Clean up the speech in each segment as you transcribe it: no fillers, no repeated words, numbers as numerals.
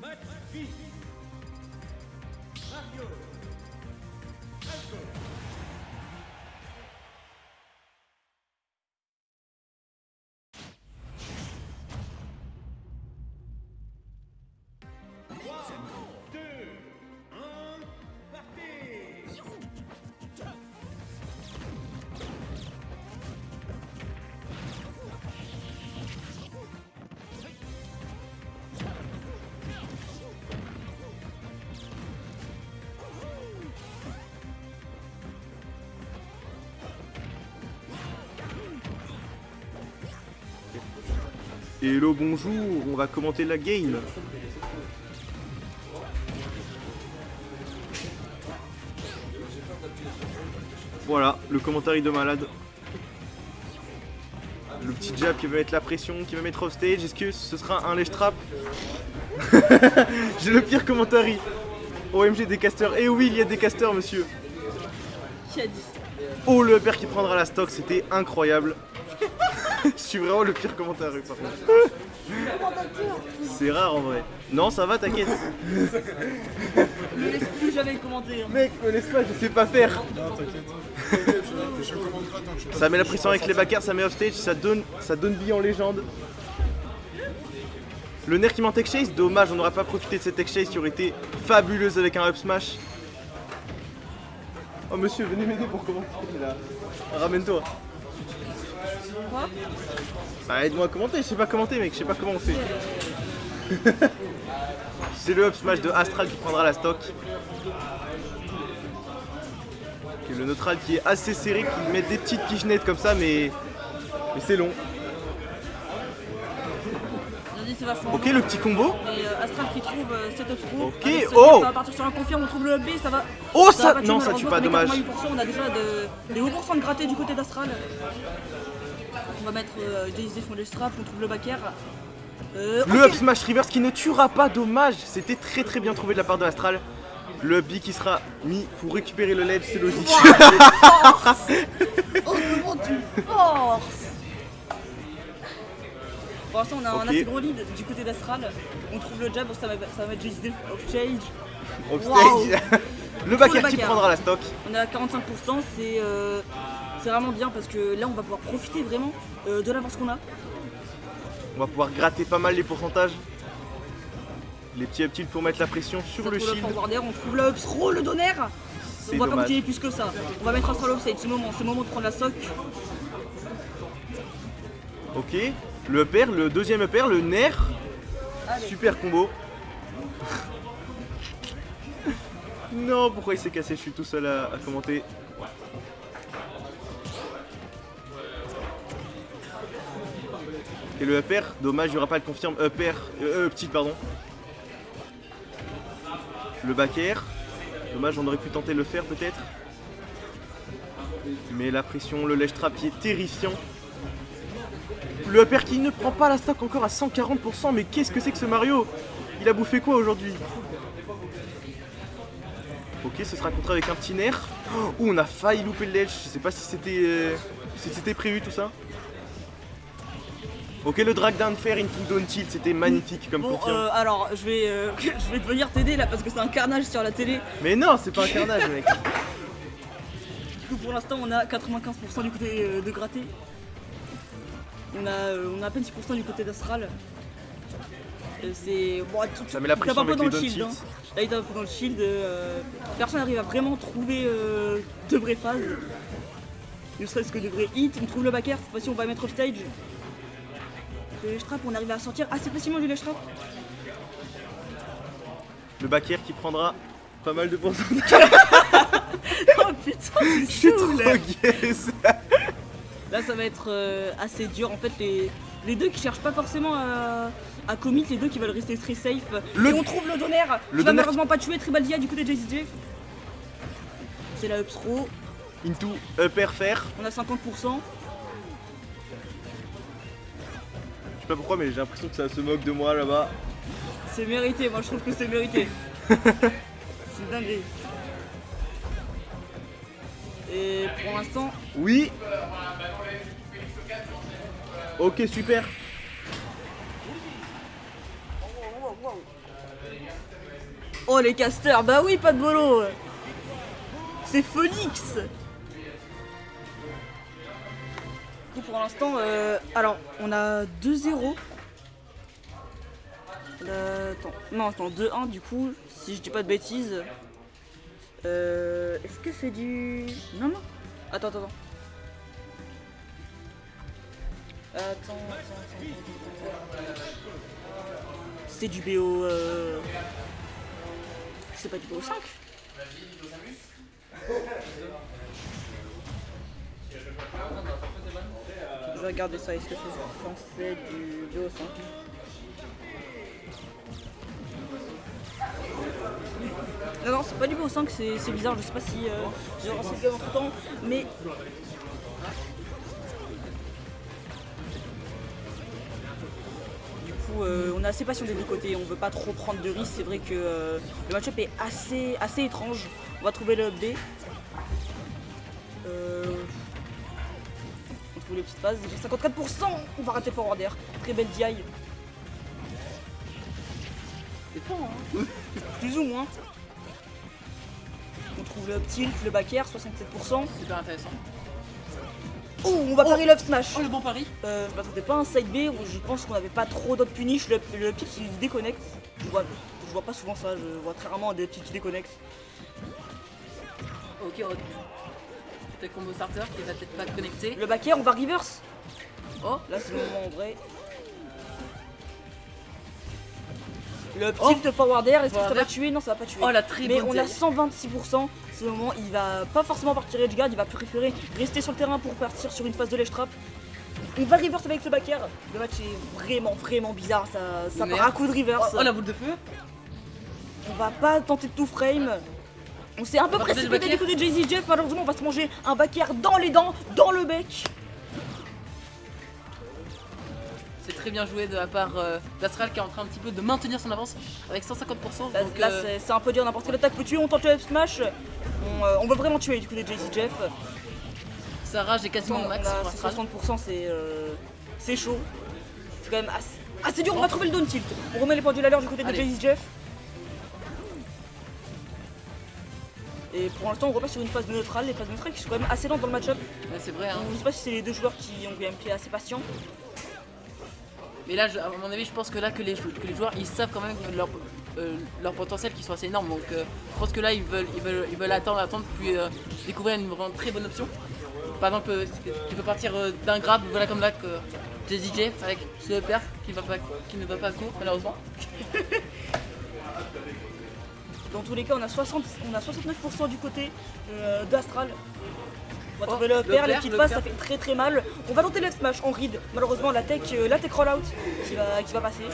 Match fit. Mario. Alco. Hello, bonjour, on va commenter la game. Voilà, le commentaire de malade. Le petit jab qui va mettre la pression, qui va mettre off stage. Est-ce que ce sera un ledge trap? J'ai le pire commentaire. OMG des casters. Et oui, il y a des casters, monsieur. Qui a dit? Oh, le upper qui prendra la stock, c'était incroyable. Je suis vraiment le pire commentaire par contre. C'est rare en vrai. Non, ça va, t'inquiète. Ne laisse plus jamais commenter. Hein. Mec, me laisse pas, je sais pas faire. Non, t'inquiète. Je commanderai tant que je passe. Ça met la pression avec les backers, ça met off stage, ça donne vie en légende. Le nerf qui met en tech chase, dommage, on n'aura pas profité de cette tech chase qui aurait été fabuleuse avec un up smash. Oh monsieur, venez m'aider pour commenter là. Ramène-toi. Quoi? Bah aide-moi à commenter, je sais pas commenter mec, je sais pas comment on fait. C'est le up smash de Astral qui prendra la stock. Okay, le neutral qui est assez serré, qui met des petites pichenettes comme ça, mais c'est long. C'est vachement Ok, long. le petit combo. Et Astral qui trouve setup throw. Ok, Avec ce oh! Ça va partir sur un confirme, on trouve le B, ça va. Oh ça, va non tuer, ça tue pas, malheureusement, dommage. on a 88%, on a déjà des hauts pourcents de gratté du côté d'Astral. On va mettre Jay-Z font les straps, on trouve le back air. Le up smash reverse qui ne tuera pas, dommage. C'était très bien trouvé de la part de Astral. Le up B qui sera mis pour récupérer le ledge, c'est logique. Oh comment tu forces! Pour l'instant on a un assez gros lead du côté d'Astral. On trouve le jab, ça va mettre Jay-Z off stage. Off Wow. stage. Le backer le qui backer. prendra la stock. On est à 45%, c'est vraiment bien parce que là on va pouvoir profiter vraiment de l'avance qu'on a. On va pouvoir gratter pas mal les pourcentages. Les petits up tilts pour mettre la pression sur Ça le trouve shield. forward air, on trouve le up throw, le donner. C'est On va pas dommage. continuer plus que ça. On va mettre Astral off stage, c'est le moment de prendre la stock. Ok, le upper, le deuxième upper, le nerf. Allez. Super combo. Non, pourquoi il s'est cassé? Je suis tout seul à commenter. Ok, le upper, dommage, il n'y aura pas le confirme. Upper, petite, pardon. Le back air, dommage, on aurait pu tenter de le faire peut-être. Mais la pression, le ledge trap qui est terrifiant. Le upper qui ne prend pas la stock encore à 140%, mais qu'est-ce que c'est que ce Mario? Il a bouffé quoi aujourd'hui? Ok, ce sera contre avec un petit nerf. Oh, on a failli louper le ledge, je sais pas si c'était prévu tout ça. Ok, le drag down fair into down tilt, c'était magnifique comme Bon, confirme. alors je vais venir t'aider là parce que c'est un carnage sur la télé. Mais non, c'est pas un carnage mec. Du coup pour l'instant on a 95% du côté de gratté. On a à peine 6% du côté d'Astral. C'est. Bon, Ça met la pression avec les down shield. tilts. Hein. Là il tape un peu dans le shield. Personne n'arrive à vraiment trouver de vraies phases. Ne serait-ce que de vrais hits. On trouve le back air, cette fois-ci on va mettre off stage. Le ledge trap, on arrive à sortir assez facilement du ledge trap. Le back air qui prendra pas mal de pourcentage. Oh putain, Je suis trop saoule. guess. Là ça va être assez dur en fait les deux qui cherchent pas forcément à commit, les deux qui veulent rester très safe. Et on trouve le donner qui va donner malheureusement pas tuer Tribaldia du côté de JCJ. C'est la up throw, Into upper fair. on a 50%. Je sais pas pourquoi mais j'ai l'impression que ça se moque de moi là-bas. C'est mérité, moi je trouve que c'est mérité. C'est dingue. Et pour l'instant, Oui. Ok, super. oh les casters, bah oui pas de bolo. C'est Phoenix. Du coup, pour l'instant, alors on a 2-0. Attends, 2-1 du coup, si je dis pas de bêtises. Est-ce que c'est du... Non. Attends. C'est du BO... C'est pas du BO5? Je vais regarder ça, est-ce que c'est censé du BO5? Non, c'est pas du BO5, c'est bizarre, je sais pas si j'ai lancé le game entre temps, mais on est assez patient des deux côtés, on veut pas trop prendre de risques. C'est vrai que le match-up est assez étrange. On va trouver le up B. On trouve les petites phases, j'ai 54%. On va rater le forward air. Très belle DI. C'est fort, hein. Plus ou moins. On trouve le up tilt, le back air, 67%. Super intéressant. Oh, on va parier le up smash. Oh, le bon pari. Je m'attendais pas à un side B, je pense qu'on avait pas trop d'autres punish, le pic qui déconnecte. Je vois pas souvent ça, je vois très rarement des pics qui déconnectent. Ok, peut-être combo starter qui va peut-être pas connecter. Le back air, on va reverse. Oh, Là c'est le moment en vrai. Le up tilt forward air, est-ce que ça va tuer? Non, ça va pas tuer. Oh, la très Mais bonne on a DI. 126%. C'est le moment, il va pas forcément partir edge guard, il va préférer rester sur le terrain pour partir sur une phase de ledge trap. On va reverse avec ce back air. Le match est vraiment bizarre, ça Merde. part à coup de reverse. Oh, la boule de feu. On va pas tenter de tout frame. On s'est un peu On va tenter le précipité du côté de Jay-Z Jeff, malheureusement on va se manger un back air dans les dents, dans le bec. C'est très bien joué de la part d'Astral qui est en train un petit peu de maintenir son avance avec 150%. Là, donc, là, c'est un peu dur, n'importe quelle attaque peut tuer, on tente le up smash. On veut vraiment tuer du côté de Jay-Z Jeff. sa rage est quasiment au On max a pour Astral. 60%, c'est chaud. C'est quand même assez dur, on va trouver le down tilt. On remet les pendules à l'heure du côté de Allez. Jay-Z Jeff. Et pour l'instant on repasse sur une phase de neutrale, les phases neutrales qui sont quand même assez lentes dans le match-up. Ouais, c'est vrai, hein. Je sais pas si c'est les deux joueurs qui ont quand même été assez patients. Mais là, à mon avis, je pense que là que les joueurs ils savent quand même leur potentiel qui sont assez énormes. Donc je pense que là ils veulent attendre puis découvrir une vraiment très bonne option. Par exemple, tu peux partir d'un grab, voilà comme là que Jay-Z Jeff avec ce père qui ne va pas court malheureusement. Dans tous les cas, on a 69% du côté d'Astral. On va trouver le le pair, les pair, petites le phases, pair. ça fait très mal. On va tenter le smash en read. Malheureusement, la tech rollout qui va passer.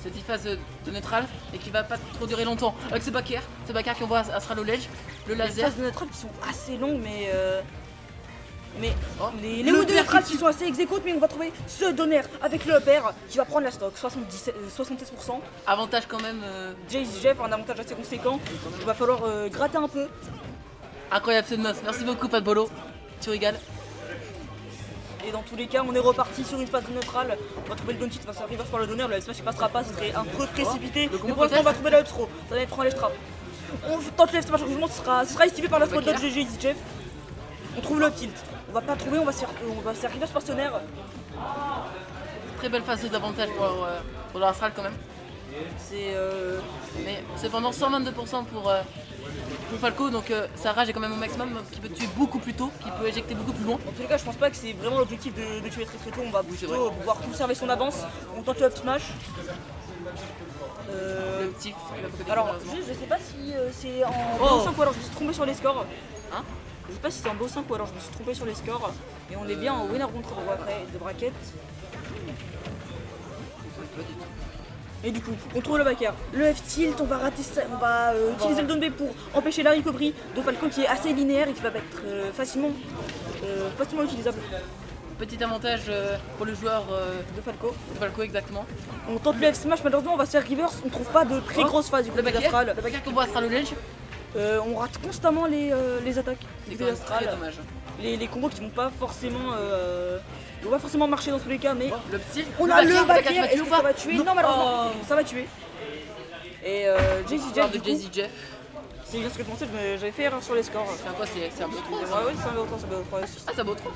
Cette phase de neutral et qui va pas trop durer longtemps. Avec ce back air qui envoie Astral au ledge, le Les laser. phases de neutral qui sont assez longues, mais Oh, les le moves de pair neutral qui qui sont assez exécutes, mais on va trouver ce donner avec le pair qui va prendre la stock, 76%. Avantage quand même. Jay-Z Jeff a un avantage assez conséquent. Il va falloir gratter un peu. Incroyable cette noce. Merci beaucoup Pat Bolo. Tu régales. Et dans tous les cas, on est reparti sur une phase neutrale. On va trouver le down tilt face à reverse par le donner. Le smash il passera pas, ce serait un peu précipité. le Mais combo pour l'instant, on va peut-être. trouver la up throw. Ça va être en ledge trap. On tente le smash, heureusement, ce sera esquivé par la spot back dodge de Jay-Z Jeff. On trouve le tilt. On va pas trouver, on va se faire reverse partenaire. Très belle phase d'avantage pour l'Astral quand même. C'est Mais cependant 122% pour Falco, donc sa rage est quand même au maximum, donc qui peut tuer beaucoup plus tôt, qui peut éjecter beaucoup plus loin. Dans tous les cas, je pense pas que c'est vraiment l'objectif de tuer très tôt. On va c'est plutôt vrai. pouvoir conserver son avance. On tente le up smash. Le petit qui va pas connecter, Alors, malheureusement. je sais pas si c'est en Oh. beau 5 ou alors je me suis trompé sur les scores. Hein? Je sais pas si c'est en beau 5 ou alors je me suis trompé sur les scores. Et on est bien en winner contre de bracket. Et du coup, on trouve le back air. Le F tilt, on va rater ça, on va utiliser le down B pour empêcher la recovery de Falco qui est assez linéaire et qui va être facilement utilisable Petit avantage pour le joueur de Falco. de Falco exactement. On tente le F smash, malheureusement on va se faire reverse, on trouve pas de très grosse phase du Le côté back d'Astral. air qu'on voit Astral au ledge, On rate constamment les attaques c'est du quand côté même très d'Astral. dommage. Les combos qui vont pas forcément marcher dans tous les cas, mais Le petit, on a le back qui air, va est-ce tuer ou que pas? ça va tuer? Non, malheureusement, ça va tuer. Et Jay-Z Victoire Jeff, de du coup, Jay-Z Jeff. c'est bien ce que je pensais, j'avais fait erreur sur les scores. C'est un quoi? C'est un peu trop. Ouais, ouais, c'est un autre, ça va autre. Ah, ça vaut trop.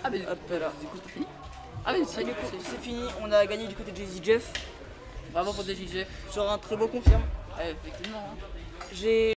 Ah, mais Hop là. du coup, c'est fini. Ah, mais Du coup, c'est fini, on a gagné du côté de Jay-Z Jeff Bravo pour Jay-Z Jeff. sur un très beau confirme. Ouais, effectivement. Hein. J'ai